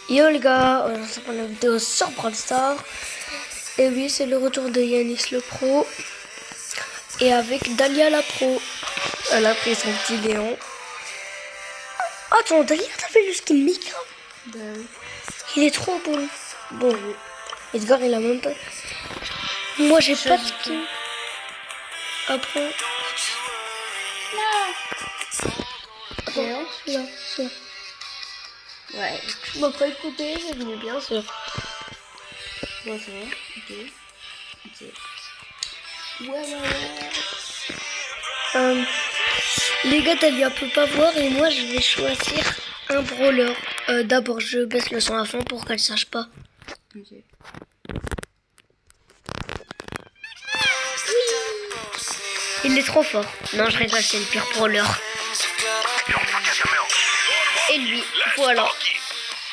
Yo les gars, on se prend une vidéo sur Brawl Stars. Et oui, c'est le retour de Yanis le pro. Et avec Dahlia la pro. Elle a pris son petit Léon. Attends, Dahlia, t'as fait le skin Mika? Ben oui. Il est trop beau. Bon, Edgar, il a même pas. Moi, j'ai pas de skin. Après. Léon. Là, ça. Ouais. Tu m'as pas écouté, c'est venu bien sûr. Bon, ça va. Ok. Ouais. Les gars, Dahlia peut pas voir et moi, je vais choisir un brawler. D'abord, je baisse le son à fond pour qu'elle sache pas. Ok. Il est trop fort. Non, je rigole, c'est le pire brawler. Et lui, voilà.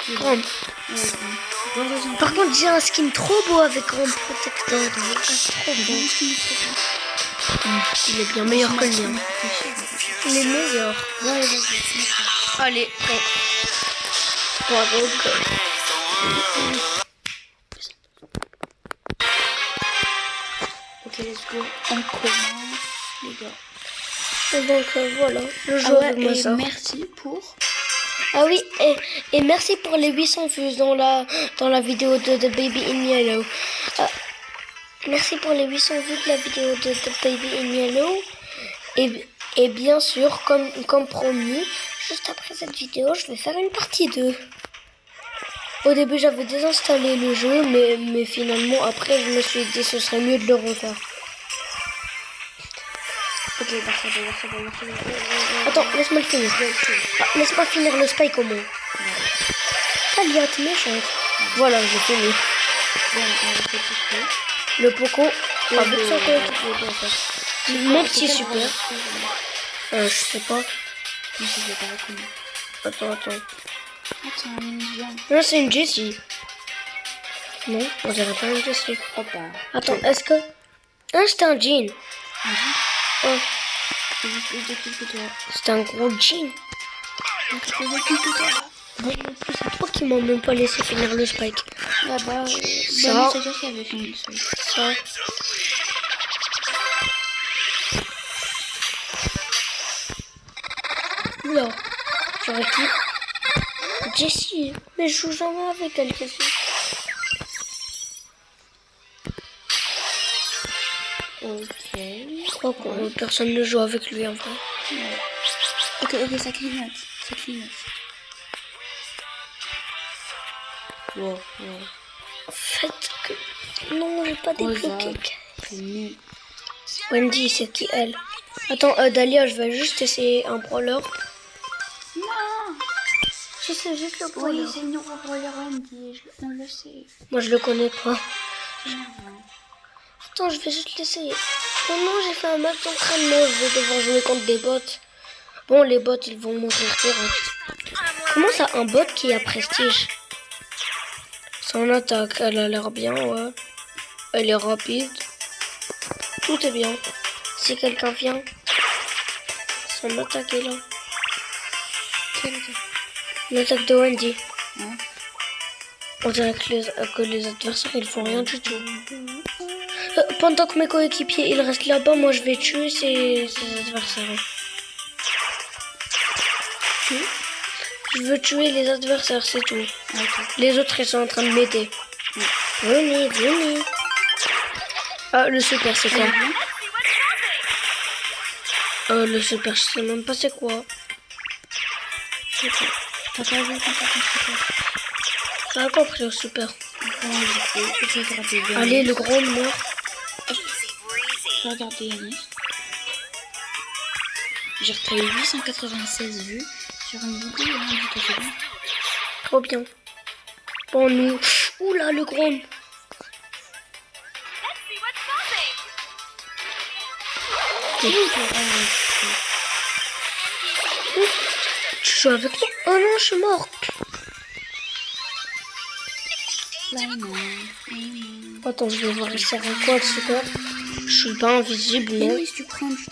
Grand. Par contre, j'ai un skin trop beau avec grand protecteur. Trop beau. Il est bien meilleur que le mien. Il est meilleur. Ouais, vas-y. Allez, prêt. Bravo. Ok, let's go. On commence, les gars. Et donc voilà, le jeu avec moi et sort. merci pour... Ah oui, et merci pour les 800 vues dans la vidéo de The Baby in Yellow. Merci pour les 800 vues de la vidéo de The Baby in Yellow. Et bien sûr, comme promis, juste après cette vidéo, je vais faire une partie 2. Au début, j'avais désinstallé le jeu, mais finalement, après, je me suis dit que ce serait mieux de le refaire. Ok, merci. Attends, laisse-moi le finir. Laisse-moi finir le spike au moins. Dahlia, t'es méchante. Voilà, j'ai fini. Bon, on va faire Le Poco, avec son coéquipier, en fait. Mon petit super. Je sais pas. Je vais pas reconnu. Attends. Attends, viens. Non, c'est une Jessie. Non, on dirait pas une Jessie. Hop là. Attends, est-ce que... Ah, c'était un jean. Oh, C'est juste plus de kills que toi. c'était un gros jean. J'ai plus de kills que toi. Bon, en plus, c'est toi qui m'as même pas laissé finir le spike. Là-bas, Ça. c'est toi qui avais fini le seul. Ça. Oula, j'aurais qui? Jessie, mais je joue jamais avec elle, Jessie. Ok. Je crois que personne ne joue avec lui en vrai. Ouais. Ok, ça clignote. Wow. En fait, non, j'ai pas débloqué. C'est nul. Wendy, c'est qui elle? Attends, Dahlia, je vais juste essayer un brawler. Non. Je sais juste le brawler. Oui, c'est une brawler Wendy, on le sait. Moi, je le connais pas. Non. Attends, je vais juste l'essayer. Oh non, j'ai fait un match d'entraînement. Je vais devoir jouer contre des bots. Bon, les bots, ils vont mourir direct. Comment ça, un bot qui a prestige? Son attaque, elle a l'air bien, ouais. Elle est rapide. Tout est bien. Si quelqu'un vient, son attaque est là. L'attaque de Wendy. Hein? On dirait que les adversaires, ils font rien du tout. Pendant que mes coéquipiers ils restent là-bas, moi je vais tuer ces adversaires. Je veux tuer les adversaires, c'est tout. Okay. Les autres ils sont en train de m'aider. Venez. Ah, le super c'est quoi? Le super, je sais même pas c'est quoi. T'as pas vu quand t'as compris? J'ai pas compris le super. Regarder Allez, le gros mort. Regardez Yanis. J'ai repris 896 vues sur une vidéo de secondes. Trop bien. Bon, nous. Oula, le gros. Tu joues avec moi? Oh non, je suis mort. Attends, je vais voir il sert à quoi le super. Je suis pas invisible, non? Oui, tu prends du temps.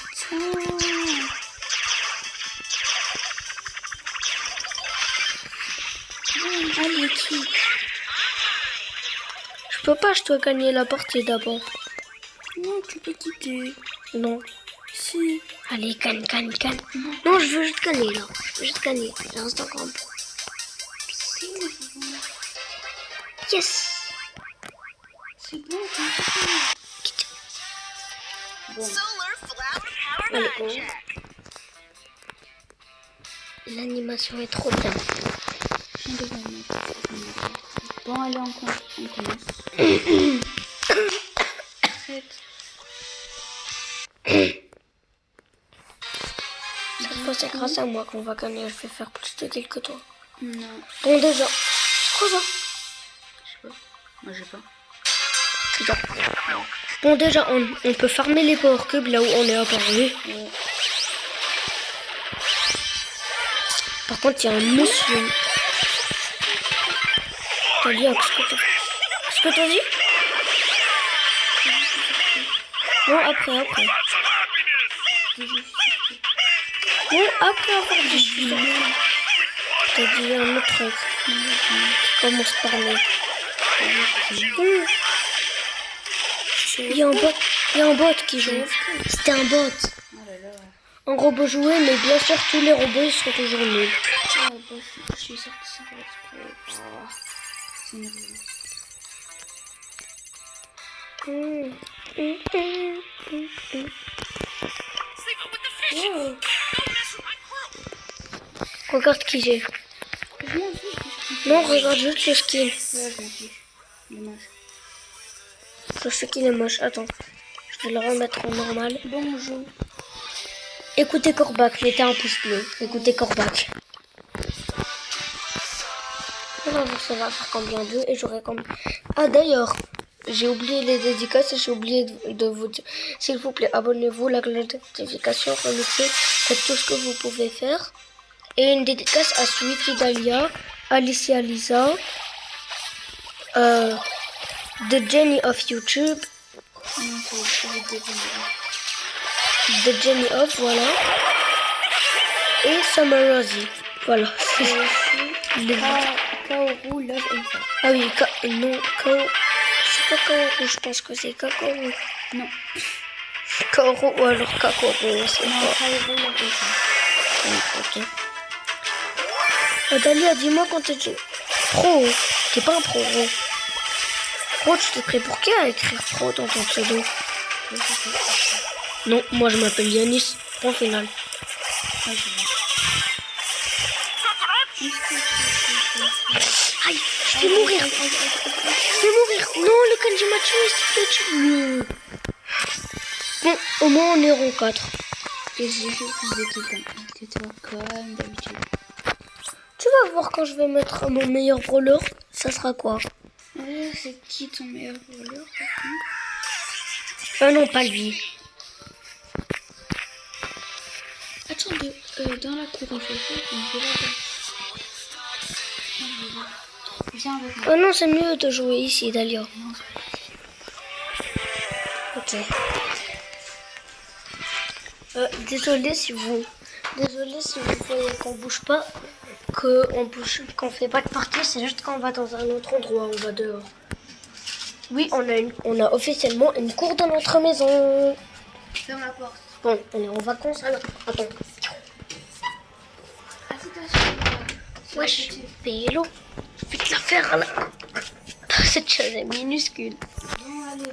Allez, qui? Je peux pas, je dois gagner la partie d'abord. Non, tu peux quitter. Non. Si. Allez, gagne. Non, je veux juste gagner là. Je veux juste gagner. Il reste encore un peu. Si. Yes. C'est bon, t'as Quitte. bon. Allez, bon. L'animation est trop bien. Bon, allez, on commence. Arrête. Cette fois, c'est grâce à moi qu'on va gagner. Je vais faire plus de kills que toi. Non, Bon, déjà. C'est quoi ça? je sais pas. Moi, j'ai pas. Putain. Bon, déjà, on peut farmer les power cubes là où on est apparu. Ouais. Par contre, il y a un monsieur. T'as dit, qu'est-ce que t'as dit? Non, après. Non, après avoir dit je suis sorti. T'as dit un autre truc. Qui commence par le... Il y a un bot qui joue. C'était un bot. Oh là là. Un robot joué, mais bien sûr, tous les robots ils sont toujours nuls. Ah, bah, je suis sortie sans faire exprès. Oh, c'est nerveux. Oh. Regarde qui j'ai. Je m'en fiche. Non, regarde juste le skin. Ouais, je m'en fiche. Dommage. Le skin est moche. Attends. Je vais le remettre en normal. Bonjour. Écoutez Corbac, mettez un pouce bleu. Écoutez Corbac. On va voir ça va faire combien de et j'aurai combien. Ah d'ailleurs, j'ai oublié les dédicaces et j'ai oublié de vous dire. S'il vous plaît, abonnez-vous, la cloche de notification, remixez, faites tout ce que vous pouvez faire. Et une dédicace à Sweetie Dahlia, Alicia Lisa, The Jenny of YouTube, Non, c'est The Jenny of, voilà. Et Summer Rosie. Voilà. Les- Kaoru Love and Fun. Ah oui, non, c'est pas Kaoru, je pense que c'est Kakoru. Non. Kaoru ou alors Kakoru, on sait Non, pas. Kaoru Love and Fun. Ok. Dahlia, dis-moi quand t'es pro. T'es pas un pro. Pro, tu t'es pris pour qui à écrire pro dans ton pseudo? Non, moi je m'appelle Yanis. Point final. Ah, je vois. Aïe, je vais mourir. Non, le Kanji m'a tué, s'il te plaît, tue-le. Bon, au moins on est rond 4. Et j'ai fait plus de kills que toi, comme d'habitude. Tu vas voir quand je vais mettre mon meilleur brawler, ça sera quoi? C'est qui ton meilleur voleur? Non, pas lui. Attends, dans la cour, on fait quoi? On fait là-bas. Viens avec moi. Oh non, c'est mieux de jouer ici, Dahlia. Ok. Désolé si vous voyez qu'on bouge pas, qu'on fait pas de partie, c'est juste quand on va dans un autre endroit, on va dehors. Oui, on a officiellement une cour dans notre maison. Ferme la porte. Bon, on est en vacances alors. Attends. Wesh, vélo. Vite la faire là. Cette chose est minuscule.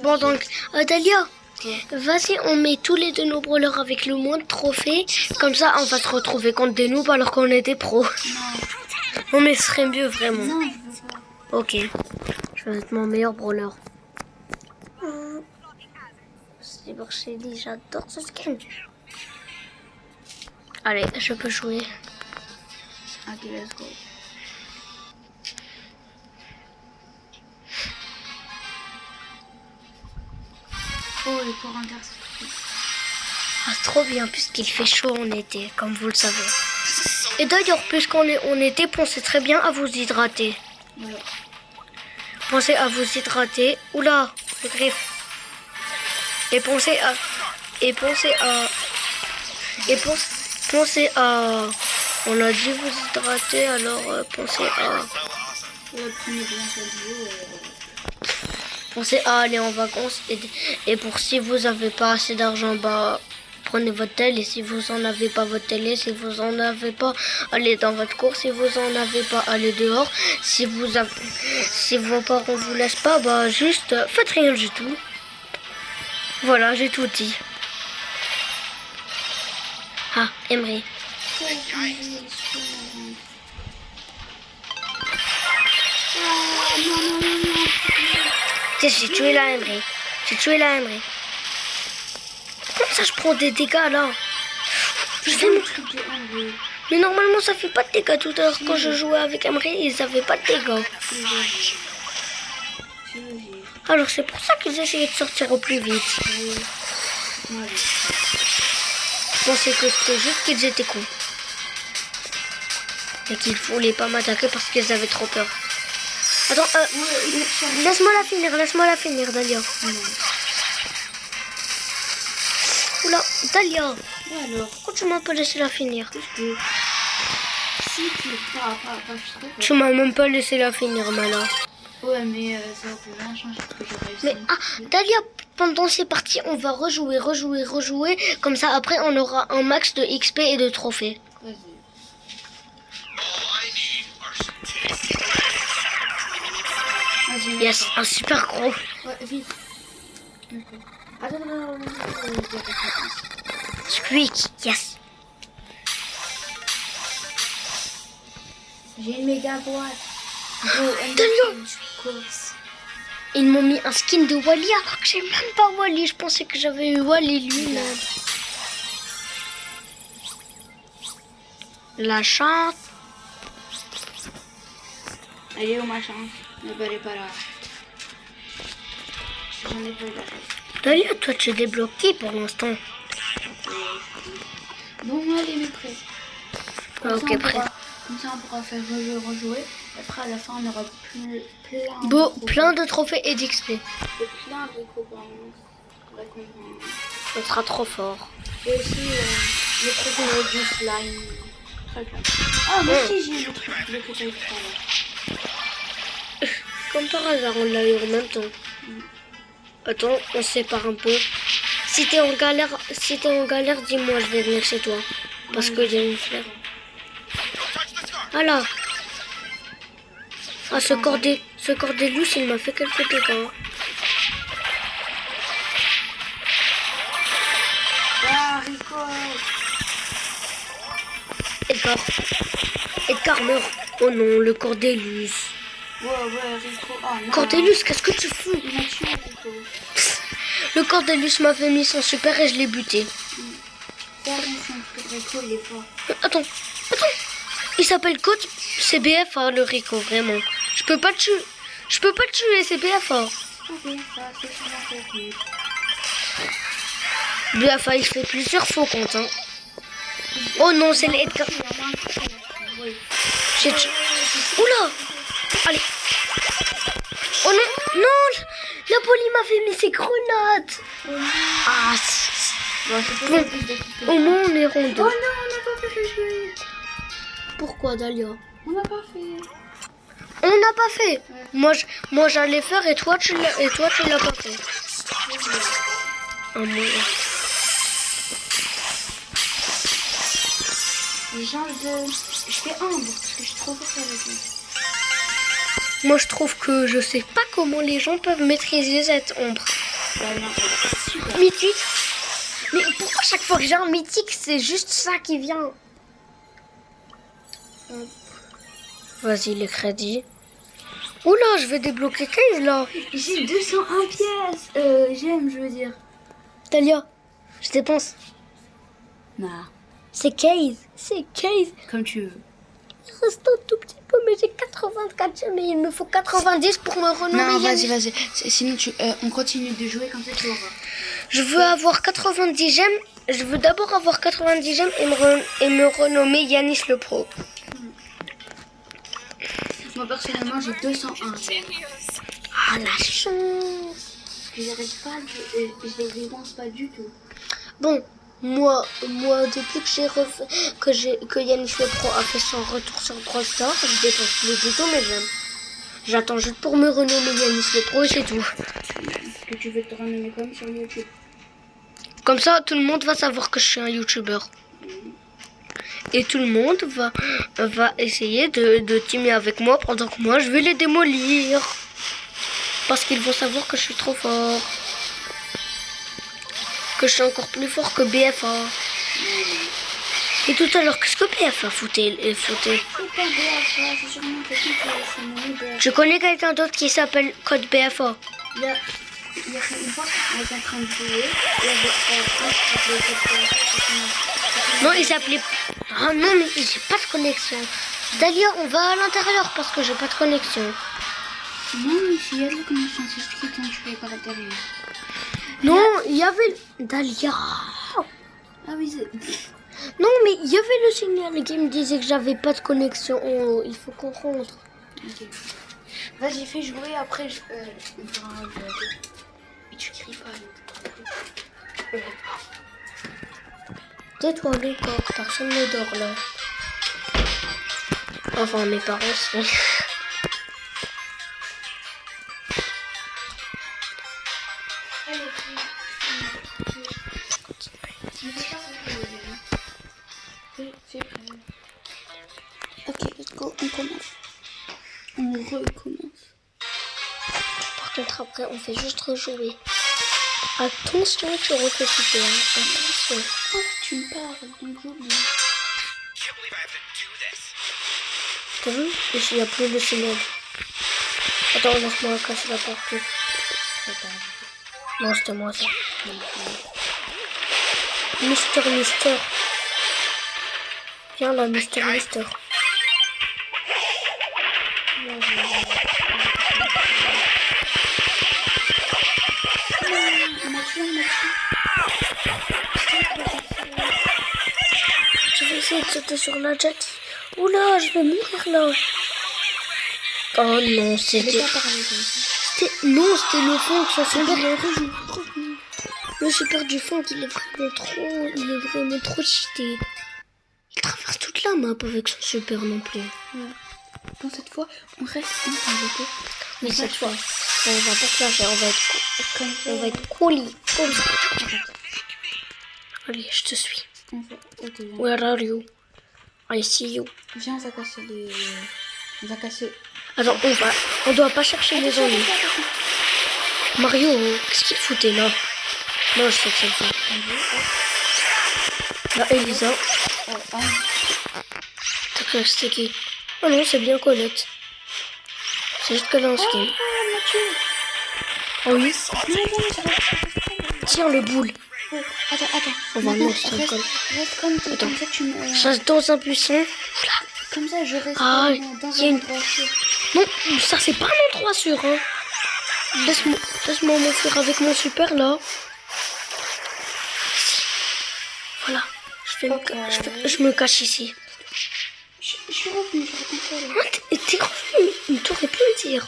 Bon donc, Dahlia, vas-y, on met tous les deux nos brawlers avec le moins de trophées. Comme ça, on va se retrouver contre des noobs alors qu'on est des pros. Non mais ce serait mieux vraiment. Non, je veux pas. Ok, je vais être mon meilleur brawler. C'est Borchelli, j'adore ce skin. Allez, je peux jouer. Ok, let's go. Oh, les cours inter, c'est trop bien. Ah, c'est trop bien puisqu'il fait chaud en été, comme vous le savez. Et d'ailleurs, puisqu'on est en été, pensez très bien à vous hydrater. Voilà. Pensez à vous hydrater. Oula, le griffe. Et pensez à On a dû vous hydrater, alors pensez à... Prenez bien soin de vous. Pensez à aller en vacances et pour si vous n'avez pas assez d'argent, bah prenez votre tel et si vous en avez pas votre télé, si vous en avez pas, allez dans votre cours, si vous en avez pas, allez dehors. Si vos parents vous laissent pas, bah juste faites rien du tout. Voilà, j'ai tout dit. Ah, Emery. Tiens, j'ai tué la Emery. J'ai tué la Emery. Comment ça je prends des dégâts là? Je fais mon... Mais normalement ça fait pas de dégâts tout à l'heure. Quand je jouais avec Emery, ils avaient pas de dégâts. Alors c'est pour ça qu'ils essayaient de sortir au plus vite. Je pensais que c'était juste qu'ils étaient cons. Et qu'ils voulaient pas m'attaquer parce qu'ils avaient trop peur. Attends, laisse-moi la finir, Dalia. Oula, Dalia. Et alors, Pourquoi tu m'as pas laissé la finir? qu'est-ce que... Si tu... Pas, je trouve. Tu m'as même pas laissé la finir, Mala. Ouais, mais ça peut rien changer parce que j'ai réussi. Mais Dalia, pendant ces parties, on va rejouer. Comme ça, après, on aura un max de XP et de trophées. Vas-y. Vas-y. Yes, un super gros. Ouais, vite. D'accord. Attends, non. Squeak, yes. J'ai une méga boîte. Dalia. Ils m'ont mis un skin de Wally alors que j'ai même pas Wally. Je pensais que j'avais eu Wally lui-même. La chante. Elle est où ma chance? Ne elle est pas là. J'en ai pas eu la chance. Dalia, toi tu es débloqué pour l'instant. Bon, allez, mais prêt. Ok, prêt. Comme ça, on pourra faire rejouer. Après, à la fin, on aura plein Bon, de plein de trophées et d'XP. et plein de récompenses. On sera trop fort. Et aussi, le truc du slime. Très bien. Ah, moi aussi, j'ai le truc que t'as eu tout à l'heure. Comme par hasard, on l'a eu en même temps. Attends, on se sépare un peu. Si t'es en galère, dis-moi, je vais venir chez toi. Parce que j'ai une fleur. Voilà. Ah, ce cordélus, il m'a fait quelques dégâts. Ah, Rico. Edgar meurt. Oh non, le cordélus. Ouais, Rico. Ah, non. Cordélus, qu'est-ce que tu fous? Il m'a tué, Rico. Le cordélus m'avait mis son super et je l'ai buté. Fais attention, parce que Rico, il est fort. Attends. Il s'appelle Code CBFA, le Rico, vraiment. Je peux pas le tuer, c'est BFA. Ok, ça, c'est sûrement fait. BFA, il fait plusieurs faux comptes, hein. Oh non, c'est l'Edgar. J'ai tué. Oula! Allez. Oh non, la poli m'avait mis ses grenades. Ah, bon, au moins on est rond deux. Oh non, on n'a pas fait jouer. Pourquoi, Dalia? On n'a pas fait. On n'a pas fait. Moi j'allais faire et toi tu l'as pas fait. Oh, moi. Je fais ombre parce que je suis trop forte avec lui. Moi je trouve que je sais pas comment les gens peuvent maîtriser cette ombre. Super. Mythique. Mais pourquoi chaque fois que j'ai un mythique c'est juste ça qui vient? Vas-y les crédits. Oula, je vais débloquer 15 là. J'ai 201 pièces. J'aime, je veux dire. Talia, je dépense. Non. C'est 15. C'est 15. Comme tu veux. Il reste un tout petit peu, mais j'ai 84 mais il me faut 90 pour me renommer. Non, Yannick. vas-y. Sinon, on continue de jouer comme ça, tu auras. Je veux avoir 90 gemmes. Je veux d'abord avoir 90 gemmes et me renommer Yanis le Pro. Moi, personnellement, j'ai 201. Ah, la chance. Parce que j'arrive pas, je les dépense pas du tout. Bon, Moi, depuis que Yannick Le Pro a fait son retour sur Brawl Stars, je dépense plus du tout mes gemmes. J'attends juste pour me renommer Yannick Le Pro et c'est tout. Est-ce que tu veux te renommer comme sur YouTube? Comme ça, tout le monde va savoir que je suis un YouTuber. Et tout le monde va essayer de teamer avec moi pendant que moi, je vais les démolir. Parce qu'ils vont savoir que je suis trop fort. Que je suis encore plus fort que BFA. Et tout à l'heure, qu'est-ce que BFA foutait? C'est pas BFA, c'est sûrement quelqu'un qui a son nom BFA. Je connais quelqu'un d'autre qui s'appelle Code BFA. Il y a une fois, on était en train de jouer, il y avait un qui s'appelait Code BFA. Non, il s'appelait... Ah non, mais j'ai pas de connexion. D'ailleurs, on va à l'intérieur parce que j'ai pas de connexion. Non, mais s'il y a de la connexion, c'est ce qui est tué par l'intérieur. Non, il y avait... Dahlia. Ah oui, c'est... Non, mais il y avait le signal qui me disait que j'avais pas de connexion. Oh, il faut qu'on rentre. Ok. Vas-y, fais jouer, après je... Et tu cries pas. Tais-toi encore, personne ne dort là. Enfin, mes parents, c'est... Ok, let's go, on commence. On recommence. Par contre, après, on fait juste rejouer. Attention, tu refais couper, hein. Attention. Oh, tu me parles, donc j'oublie. T'as vu? Il n'y a plus le signal. Attends, laisse-moi casser la porte. Non, c'était moi ça. Mister. Viens là, Mister. Je vais essayer de sauter sur la jet. Oula, je vais mourir là. Oh non, c'était... Non, c'était le fond, ça super. Le super du fond, il est vraiment trop cheaté. Il traverse toute la map avec son super non plus. Ouais. Bon, cette fois, on reste en Mais cette fois, on va pas se lâcher, on va être colis. Comme ça. Allez, je te suis. Ok, viens. Where are you? I see you. Viens, on va casser les... On va casser... Alors, on doit pas chercher les ennuis. Mario, qu'est-ce qu'il foutait là? Non, je sais que c'est le fait. Là, Elisa. T'as c'est qui? Oh non, c'est bien Colette. C'est juste qu'elle a un skin. Oh oui. Tiens le boule. Attends. On va Maintenant, mettre ça colle. reste comme ça, comme ça tu me... Chasse dans un buisson. Comme ça, je reste Ah, dans y a un une... endroit sûr. Non, ça c'est pas un endroit sûr, hein. Laisse-moi m'enfuir avec mon super là. Voilà. Je me cache ici. Je suis revenu, je recontrôle. Ah, t'es revenu, mais t'aurais pu me dire.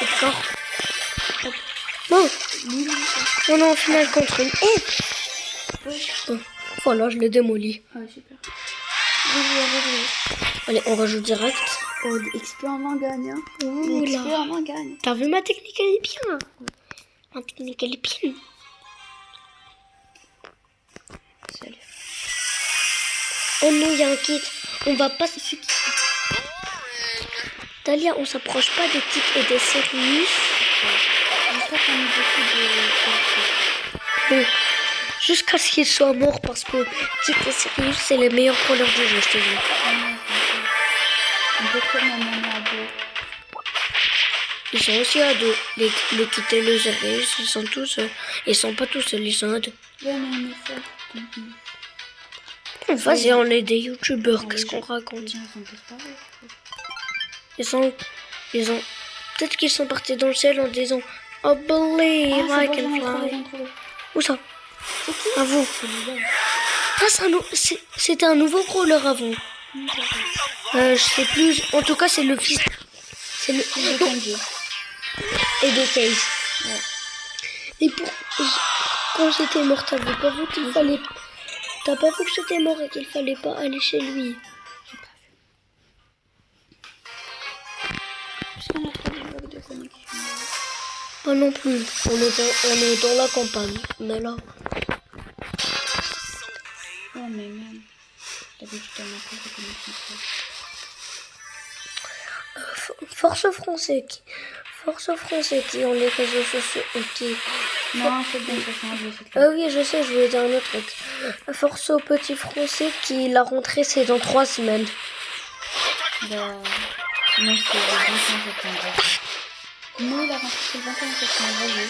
D'accord. Bon. On est en finale contre une Bon. Voilà, je l'ai démoli. Ah, super. Allez, on rejoue direct. Oh, XP en gagne, hein. Oula. XP en gagne. T'as vu ma technique, elle est bien. Ma technique, elle est bien. Salut. Oh non, il y a un kit. On va pas se... Dahlia, on s'approche pas des titres et des séries. J'espère qu'on a beaucoup de... Bon, jusqu'à ce qu'ils soient morts parce que titres et séries, c'est les meilleurs crawlers du jeu, je te dis. On peut trop m'amener à deux. Ils sont aussi à deux. Les kits et le séries, ils sont tous seuls. Ils sont pas tous seuls, ils sont à deux. Ouais, mais on est fort. Vas-y, on est des youtubeurs, qu'est-ce qu'on raconte? Ils ont... Peut-être qu'ils sont partis dans le ciel en disant I believe I can fly. Où ça? À vous. Ah, c'était un nouveau crawler avant. Je sais plus. En tout cas, c'est le fils. C'est le... Et de Kenji. Et de Case. Ouais. Et quand j'étais mort, t'avais pas vu qu'il fallait... T'as pas vu que j'étais mort et qu'il fallait pas aller chez lui. Parce qu'on a trop de bugs de connexion. Pas non plus. On est dans la campagne. On est là. Ouais, mais même. T'as vu que je t'en ai pas de connexion. Force aux Français qui ont les réseaux sociaux et qui... Non, c'est bon, ça change. Ah oui, je sais, je voulais dire un autre truc. Force aux petits Français qui la rentrée c'est dans 3 semaines. Non, c'est le 21 septembre. Nous, la rentrée c'est le 21 septembre. Oui.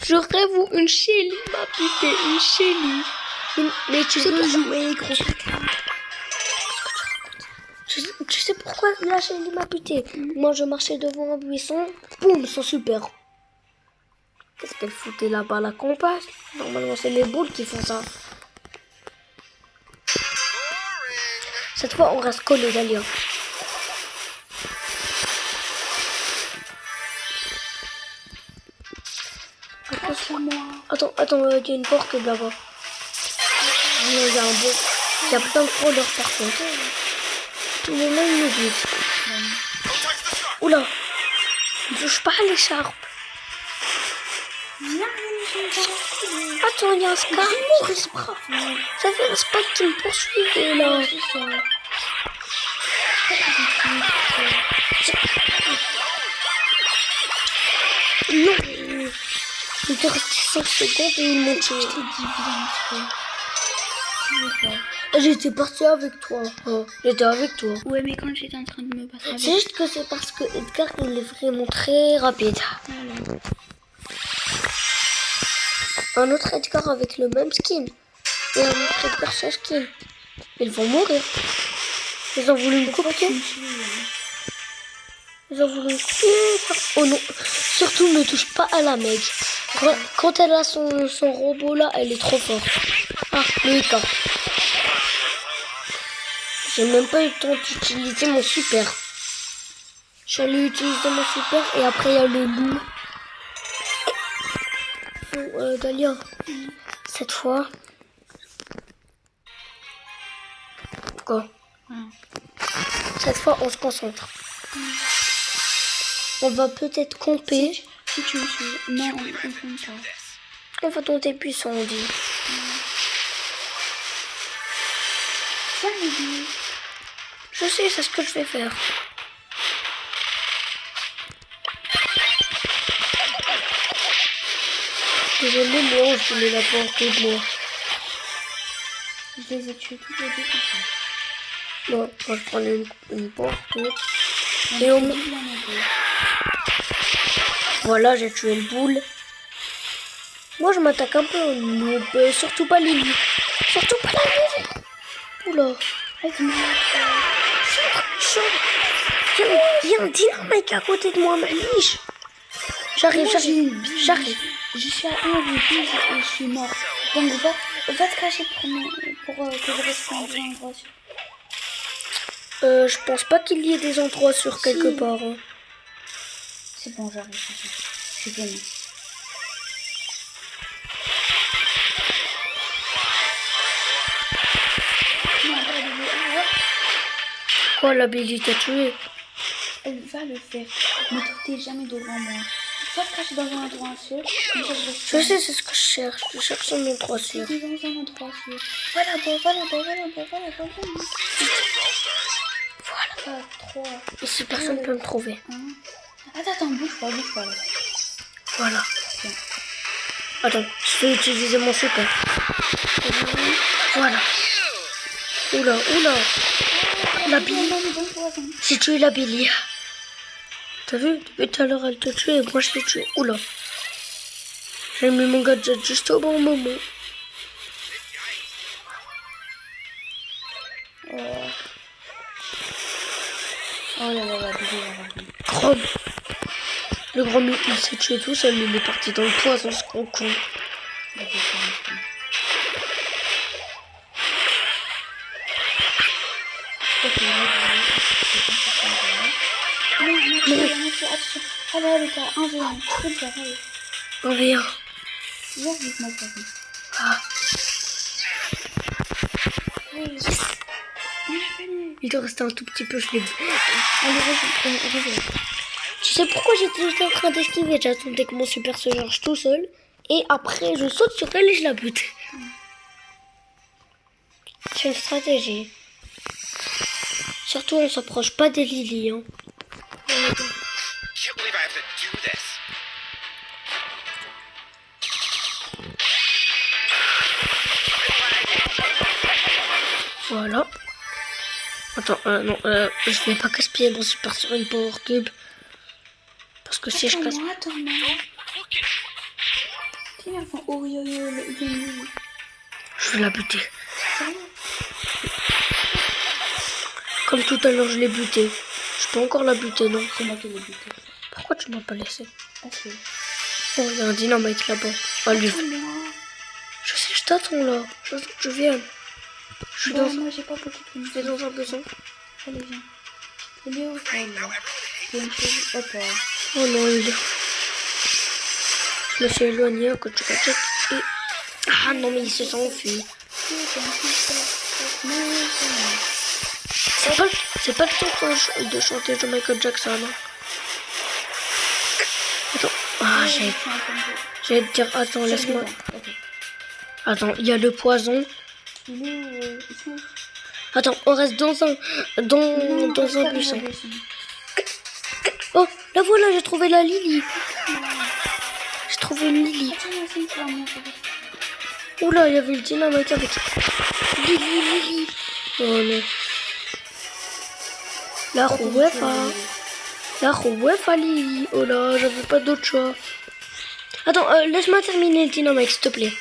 Je rêve où une Shelly m'a buté, une Shelly. Mais tu sais pourquoi gros. Tu sais pourquoi la Shelly m'a buté. Moi je marchais devant un buisson, boum, son super. Qu'est-ce qu'elle foutait là-bas, la compasse? Normalement c'est les boules qui font ça. Cette fois on reste collés d'ailleurs. Attends, il y a une porte là-bas. Il y a un beau. Il y a plein de crawlers par contre. Tout le monde nous bute. Oula, ne touche pas à l'écharpe. Attends, il y a un scar. Ça fait un spot qui me poursuivait là. Non. Il était resté 5 secondes et il m'a tué. J'étais partie avec toi. Oh, j'étais avec toi. Ouais, mais quand j'étais en train de me battre avec... C'est juste que c'est parce que Edgar il est vraiment très rapide. Voilà. Un autre Edgar avec le même skin. Et un autre Edgar sans skin. Ils vont mourir. Ils ont voulu me couper. Ils ont voulu me couper. Oh non. Surtout ne touche pas à la mec. Quand elle a son robot là, elle est trop forte. Ah, le Edgar. J'ai même pas eu le temps d'utiliser mon super. J'allais utiliser mon super et après il y a le loup. Bon, Dahlia, cette fois... Quoi? Cette fois, on se concentre. On va peut-être camper. Si tu me suis... Non, on ne compte pas. On va tenter puissant, on dit. Je sais, c'est ce que je vais faire. Désolé, mais je voulais la porter de moi. Je les ai tués tous les deux comme ça. Bon, moi je prenais une porte. Et au moins... Voilà, j'ai tué le boule. Moi je m'attaque un peu au noob. Surtout pas Lily. Surtout pas la Lily. Oula. Il y a un dynamite à côté de moi, Maniche. J'arrive. Je suis à 1,12 et je suis morte. Donc va te cacher pour que je reste en endroit sûr. Je pense pas qu'il y ait des endroits sûrs quelque part. Hein. C'est bon, j'arrive. Je suis venue. Quoi, la Billy t'a tué? Elle va le faire. Ne t'es jamais devant moi. Va te cacher dans un endroit sûr. Je sais, c'est ce que je cherche. Je cherche un endroit sûr. Dans un endroit sûr. Va là-bas. Voilà. 3. Ici, personne ne peut me trouver. Attends, bouge pas. Voilà. Bien. Attends, je vais utiliser mon super. Voilà. Oula. La Billy. J'ai tué la Billy. T'as vu? Depuis tout à l'heure, elle t'a tué et moi, je l'ai tué. Oula. J'ai mis mon gadget juste au bon moment. Oh là, Chrome. Le grand mythe, il s'est tué tout seul, mais il est parti dans le poison, ce con. Non, attention. Allez, t'as 1v1. Tu peux le faire, allez. Rien. Viens, vite, ma famille. Ah. Yes. On a gagné. Il te restait un tout petit peu, je l'ai... Allez, vas-y. Tu sais pourquoi j'étais en train d'esquiver? J'attendais que mon super se charge tout seul. Et après, je saute sur elle et je la bute. C'est une stratégie. Surtout, on s'approche pas des Lily. Hein. Can't believe I have to do this. Voilà. Attends, non, je vais pas gaspiller mon super sur une power cube. Parce que si je casse... Attends-moi. Tiens, enfin, oh, yo, Je vais la buter. Comme tout à l'heure, je l'ai butée. Je peux encore la buter, non? C'est moi qui l'ai buté. Pourquoi tu m'as pas laissé? Parce que... Oh, il y a un dynamite là-bas. Oh, lui. Attends-moi. Je sais, je t'attends là. Je veux que tu viennes. Je suis dans... Moi, j'ai pas beaucoup de Je munitions. suis dans un besoin. Allez, viens. Il est où? Oh, là. Il y a une chose... Hop là. Oh non, il est... Je me suis éloigné à côté et... Ah non, mais il se sont enfuis. C'est pas le temps de chanter de Michael Jackson. Hein. Attends. Ah, j'allais te dire, attends, laisse-moi. Attends, il y a le poison. Il est où? Attends, on reste dans un buisson. Oh, la voilà, j'ai trouvé la Lily. J'ai trouvé une Lily. Oula, il y avait le dynamite avec. Lily. Oh non. La roueffa Lily. Oh là, j'avais pas d'autre choix. Attends, laisse-moi terminer le dynamite, s'il te plaît.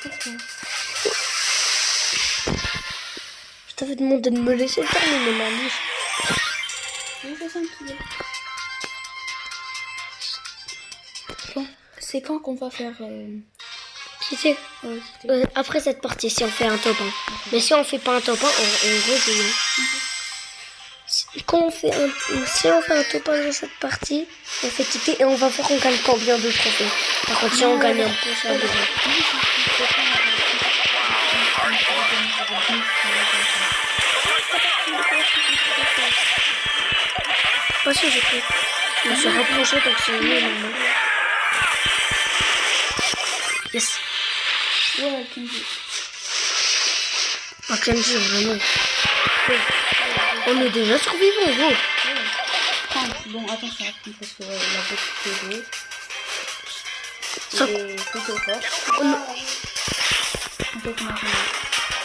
Je t'avais demandé de me laisser terminer ma liste. Bon, c'est quand qu'on va faire... Qui c'est après cette partie, si on fait un top 1. Okay. Mais si on fait pas un top 1, on rejoue. Quand on fait si on fait un top 1 dans cette partie, on fait ticket et on va voir qu'on gagne combien de trophées. Par contre, si on gagne un peu, ça va besoin. Pas si j'ai pris. Je me suis rapproché donc c'est mieux maintenant. Yes. Ouais, Kenji. Ah, Kenji, vraiment. On est déjà survivants, gros. Bon, attention, parce que la botte est bleue. Ça... Il est plutôt fort.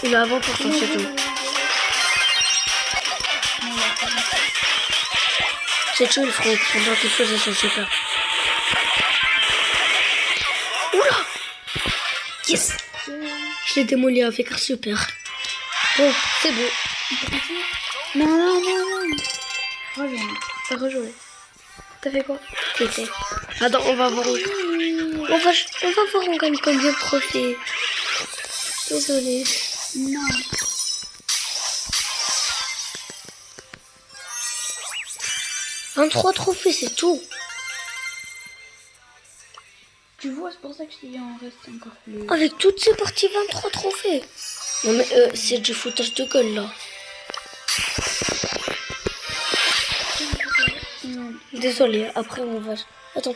Il a avant pour son c'est tout. C'est tout, il front pendant qu'il faisait son super. Oula! Yes! Je l'ai démoli avec un super. Bon, c'est beau. Non. Reviens. T'as rejoué. T'as fait quoi? Ok. Attends, on va voir. On va voir on gagne combien de trophées. Désolée. Non. « 23 trophées, c'est tout. Tu vois, c'est pour ça que je dis en reste encore plus. Avec toutes ces parties, 23 trophées. Non mais c'est du foutage de gueule là. Désolée, après on va... Attends.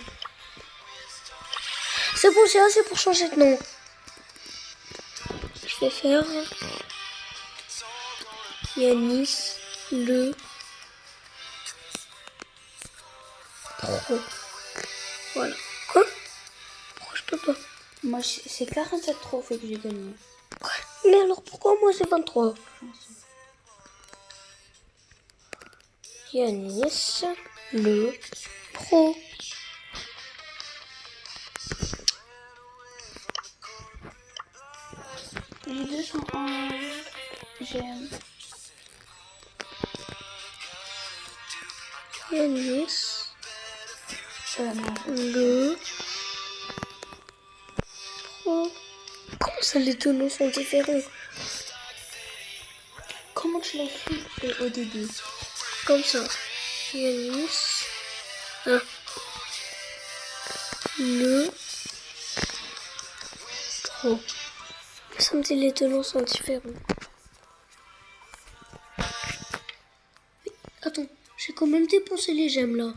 C'est bon, c'est assez pour changer de nom. Je vais faire... Yanis le... Pro. Voilà. Quoi? Pourquoi je peux pas? Moi, c'est 47 trophées que j'ai gagné. Mais alors pourquoi moi c'est 23? Yanis le Pro. J'ai 201 j'aime. Yanis Non. le Pro. Comment ça les deux noms sont différents? Comment tu l'as écrit au début? Comme ça. Yanis le Oh. Ça me dit les deux noms sont différents. Mais, attends, j'ai quand même dépensé les gemmes là.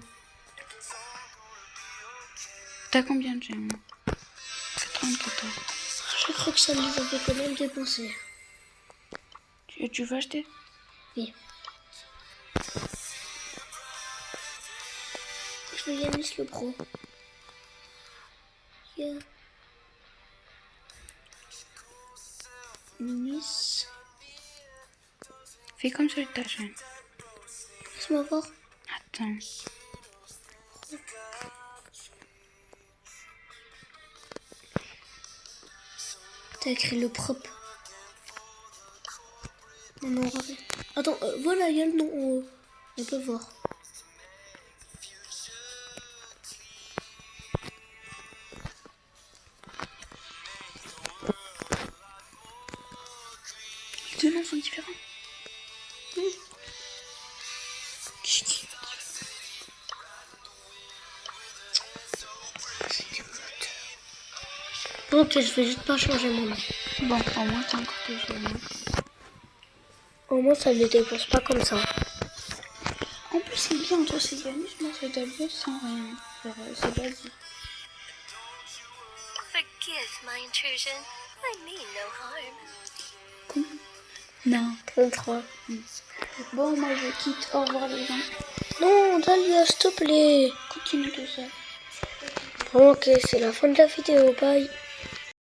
T'as combien de gemmes? 94. Je crois que ça me les avait quand même dépensé. Tu veux acheter? Oui. Je veux Yanis le pro. Yeah. Yanis. Fais comme sur ta chaîne. Laisse-moi voir. Attends. T'as écrit le propre. Non, non, regardez. Attends, voilà, il y a le nom en haut. On peut voir. Les deux noms sont différents. Qu'est-ce qui va Ok, je vais juste pas changer mon nom. Bon, au moins t'as encore des gemmes. Au moins, ça ne dépense pas comme ça. En plus, c'est bien, toi c'est Yanis, moi c'est W sans rien. Genre, c'est basique. Forgive my intrusion. I mean no harm. Combien? Non. 33. Bon, moi je quitte. Au revoir les gens. Non, Dalia, s'il te plaît. Continue tout ça. Ok, c'est la fin de la vidéo. Bye.